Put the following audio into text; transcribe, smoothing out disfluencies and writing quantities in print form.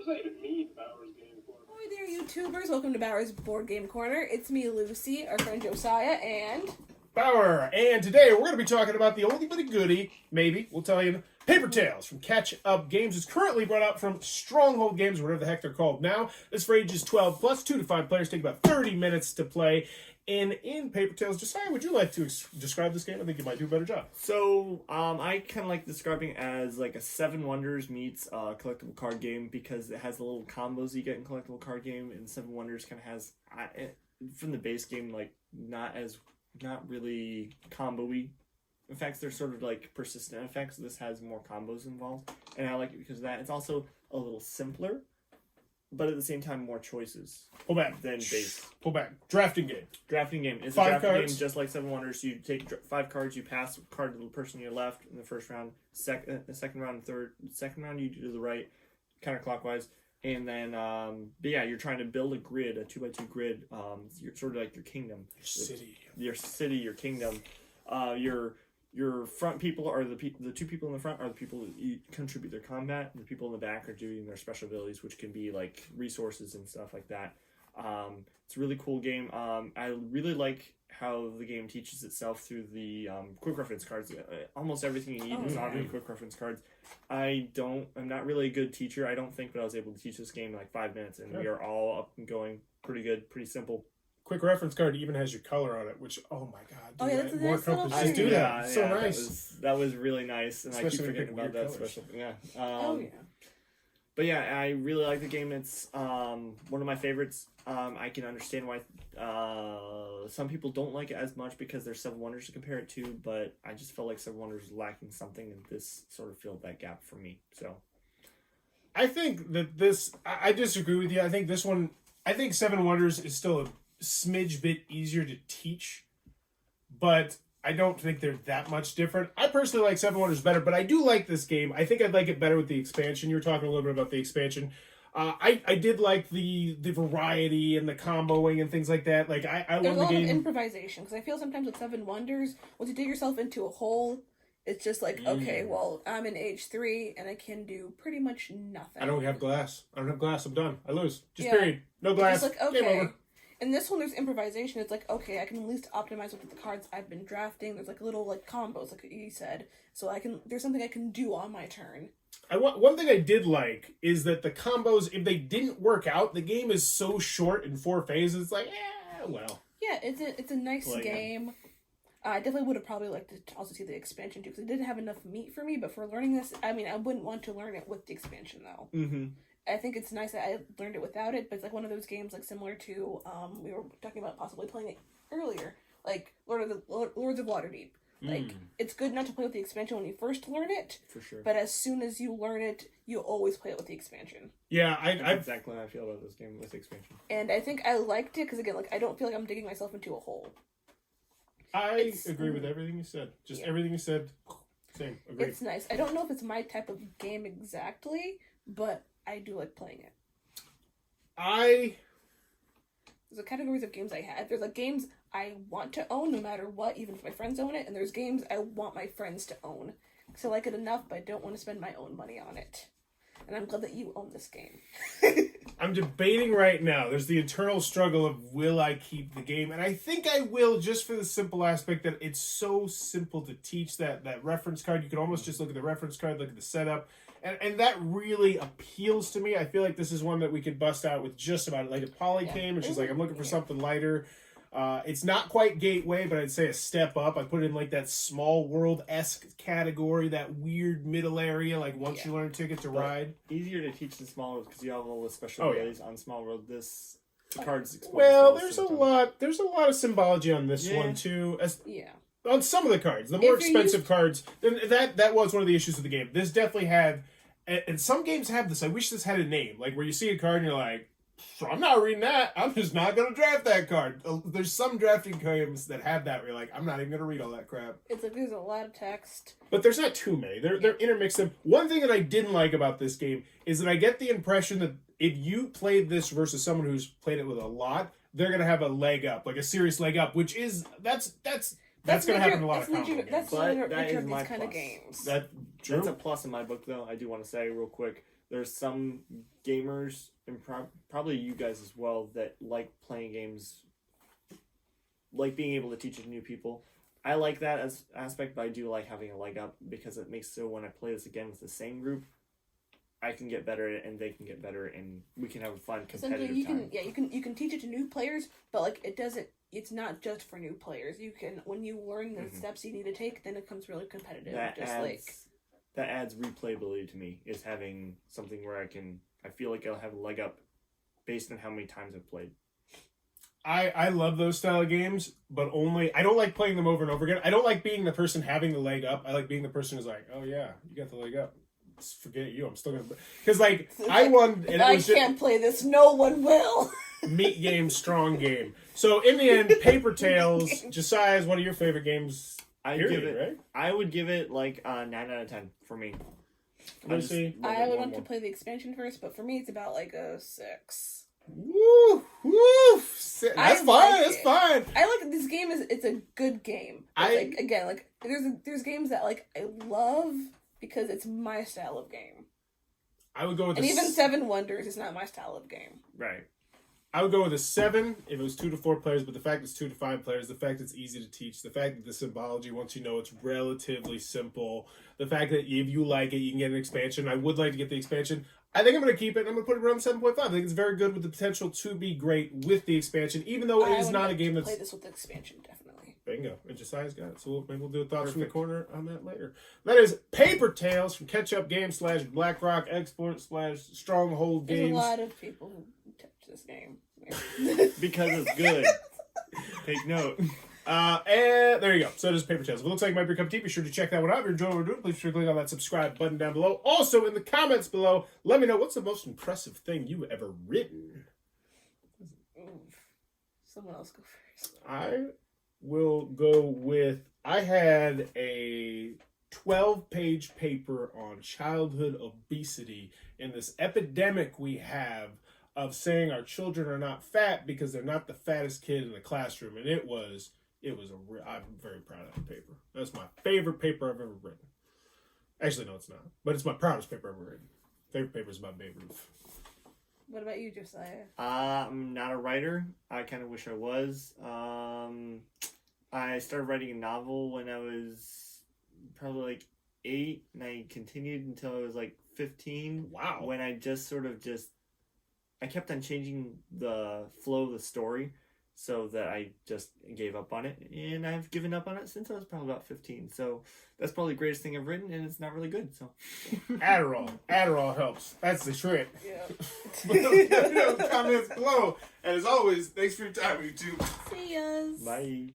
does that even mean, Bowers Game Corner? Hi there, YouTubers. Welcome to Bowers Board Game Corner. It's me, Lucy, our friend Josiah, and... Bower. And today we're going to be talking about the only bit of goodie, maybe, we'll tell you, Paper Tales from Catch Up Games. It's currently brought out from Stronghold Games, whatever the heck they're called now. This for ages 12 plus, 2 to 5 players, take about 30 minutes to play. And in Paper Tales, Josiah, would you like to describe this game? I think you might do a better job. So, I kind of like describing it as like a Seven Wonders meets a collectible card game because it has the little combos you get in collectible card game, and Seven Wonders kind of has, from the base game, like, not really combo-y effects. They're sort of like persistent effects. This has more combos involved, and I like it because of that. It's also a little simpler, but at the same time more choices. Pull back. Than base. Pull back. Drafting game. Drafting game. It's 5 a drafting cards. game just like Seven Wonders. You take 5 cards, you pass a card to the person to your left in the first round. The second round and third. Second round you do to the right, counterclockwise. And then, but yeah, you're trying to build a grid, a 2x2 grid. You're sort of like your kingdom. Your city, your kingdom. Your front people are the 2 people in the front are the people that contribute their combat, and the people in the back are doing their special abilities, which can be like resources and stuff like that. It's a really cool game. I really like how the game teaches itself through the quick reference cards. Almost everything you need is on the quick reference cards. I'm not really a good teacher, I don't think, but I was able to teach this game in like 5 minutes, and we are all up and going pretty good, pretty simple. Quick reference card even has your color on it, which, oh my god. Oh, yeah, that's a more nice little companies thing. do that. It's so nice. That was really nice, and Especially I keep forgetting about that colors. special. Yeah. Oh, yeah. But yeah, I really like the game. It's one of my favorites. I can understand why some people don't like it as much because there's Seven Wonders to compare it to, but I just felt like Seven Wonders was lacking something, and this sort of filled that gap for me. So I think that this, I disagree with you. I think Seven Wonders is still a smidge bit easier to teach, but I don't think they're that much different. I personally like Seven Wonders better, but I do like this game. I think I'd like it better with the expansion. You were talking a little bit about the expansion. I did like the variety and the comboing and things like that. Like I There's love a the lot game. of improvisation, because I feel sometimes with Seven Wonders, once you dig yourself into a hole, it's just like, okay, well, I'm in age 3, and I can do pretty much nothing. I don't have glass. I'm done. I lose. Period. No glass. It's like, Game okay. over. In this one, there's improvisation. It's like, okay, I can at least optimize with the cards I've been drafting. There's like little like combos, like you said. So there's something I can do on my turn. One thing I did like is that the combos, if they didn't work out, the game is so short in 4 phases. It's like, well. Yeah, it's a nice game. I definitely would have probably liked to also see the expansion too, because it didn't have enough meat for me. But for learning this, I mean, I wouldn't want to learn it with the expansion though. Mm-hmm. I think it's nice that I learned it without it, but it's like one of those games like similar to we were talking about possibly playing it earlier, like Lords of Waterdeep. Like it's good not to play with the expansion when you first learn it, For sure. but as soon as you learn it, you always play it with the expansion. Yeah, That's exactly how I feel about this game with the expansion. And I think I liked it because again, like I don't feel like I'm digging myself into a hole. I agree with everything you said. Everything you said. Same. Agreed. It's nice. I don't know if it's my type of game exactly, but I do like playing it. There's the categories of games I had. There's like games I want to own no matter what, even if my friends own it, and there's games I want my friends to own. Because I like it enough, but I don't want to spend my own money on it. And I'm glad that you own this game. I'm debating right now. There's the eternal struggle of will I keep the game? And I think I will, just for the simple aspect that it's so simple to teach that reference card. You can almost just look at the reference card, look at the setup. And that really appeals to me. I feel like this is one that we could bust out with just about it. Like if Polly came and she's like, I'm looking for something lighter. It's not quite Gateway, but I'd say a step up. I put it in like that Small World-esque category, that weird middle area, like once you learn Ticket to Ride. Easier to teach in Small World because you have all the special abilities on Small World. The cards explain. Well, there's a lot of symbology on this one too. On some of the cards, the more expensive cards, that was one of the issues with the game. This definitely had, and some games have this. I wish this had a name, like where you see a card and you're like, I'm not reading that. I'm just not going to draft that card. There's some drafting games that have that where you're like, I'm not even going to read all that crap. It's like there's a lot of text. But there's not too many. They're intermixed them. One thing that I didn't like about this game is that I get the impression that if you played this versus someone who's played it with a lot, they're going to have a leg up, like a serious leg up, which is, that's going to happen in a lot of combo games. That's But the that nature is of my these kind of plus. games. That's a plus in my book, though. I do want to say real quick. there's some gamers, and probably you guys as well, that like playing games, like being able to teach it to new people. I like that as aspect, but I do like having a leg up because it makes so when I play this again with the same group, I can get better and they can get better and we can have a fun competitive time. You can teach it to new players, but like it's not just for new players. You can when you learn the steps you need to take, then it becomes really competitive. That adds replayability to me, is having something where I feel like I'll have a leg up based on how many times I've played. I love those style of games, but I don't like playing them over and over again. I don't like being the person having the leg up. I like being the person who's like, oh yeah, you got the leg up. Forget you, I'm still gonna... Because, like, I won... And I can't play this, no one will. Meat game, strong game. So, in the end, Paper Tales, Josiah, is one of your favorite games, I would give it, like, 9 out of 10 for me. I would want to play the expansion first, but for me, it's about, like, a 6. Woo! That's fine. I like this game. It's a good game. There's games that, like, I love... because it's my style of game. I would go with even Seven Wonders is not my style of game. Right. I would go with a 7 if it was 2 to 4 players, but the fact it's 2 to 5 players, the fact it's easy to teach, the fact that the symbology, once you know, it's relatively simple, the fact that if you like it, you can get an expansion. I would like to get the expansion. I think I'm going to keep it, and I'm going to put it around 7.5. I think it's very good with the potential to be great with the expansion, even though it is not a game that's... play this with the expansion, definitely. Bingo. And Josiah's got it. So maybe we'll do a thoughts from the corner on that later. That is Paper Tales from Catch Up Games / BlackRock Export / Stronghold Games. There's a lot of people who touch this game. Because it's good. Take note. And there you go. So it is Paper Tales. If it looks like it might be a cup of tea, be sure to check that one out. If you're enjoying what we're doing, please be sure to click on that subscribe button down below. Also, in the comments below, let me know what's the most impressive thing you've ever written. Someone else go first. I will go with, I had a 12-page paper on childhood obesity and this epidemic we have of saying our children are not fat because they're not the fattest kid in the classroom. And I'm very proud of that paper. That's my favorite paper I've ever written. Actually, no, it's not. But it's my proudest paper I've ever written. Favorite paper is about Babe Ruth. What about you, Josiah? I'm not a writer. I kind of wish I was. I started writing a novel when I was probably like 8, and I continued until I was like 15. Wow. When I I kept on changing the flow of the story so that I just gave up on it. And I've given up on it since I was probably about 15. So that's probably the greatest thing I've written, and it's not really good. So Adderall helps. That's the trick. Yeah. Comments below. And as always, thanks for your time, YouTube. See yas. Bye.